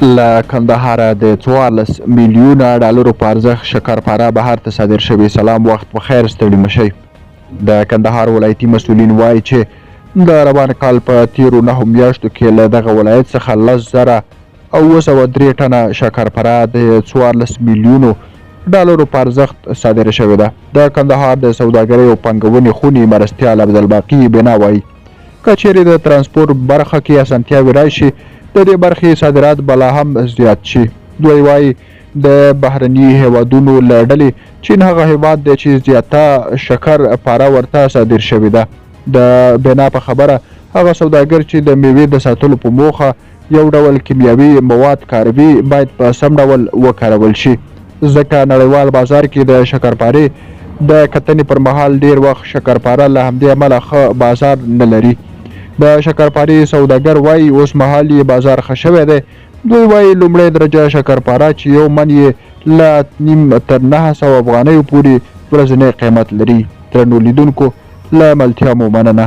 له کندهاره د 14 میلیونه ډالرو په ارزښت شکرپاره بهر ته صادر شوي. سلام، وخت په خیر، ستړي مشئ. د کندهار ولایتي مسؤلین وایي چې د روان کال په تیرو 9 میاشتو کې له دغه ولایت څخه 10,903 ټنه شکرپاره د 14 میلیونو ډالرو په ارزښت صادره شوې ده. د کندهار د سوداګرۍ او پانګونې خونې مرستیال عبدالباقي بنا وایي که چیرې د ترانسپورت برخه کې اسانتیاوې راشي، د دې برخې صادرات بلا هم زیات شي. دوی وایي د بهرني هیوادونو له ډلې چین هغه هیواد دی چې زیاته شکر پاره ورته صادر شوې ده. د بنا په خبره هغه سوداګر چې د میوې د ساتلو په موخه یو ډول کیمیاوي مواد کاروي باید په سم ډول وکارول شي، ځکه نړیوال بازار کې د شکرپارې د کتنې پر مهال ډیر وخت شکرپاره له همدې امله ښه بازار نه لري. د شکرپارې سوداګر وایي اوس مهال یې بازار ښه شوی دی. دوی وایي لومړۍ درجه شکرپاره چې یو من یې له 8.5 تر 900 افغانیو پورې ورځنی قیمت لري. درنو لیدونکو، له ملتیا مو مننه.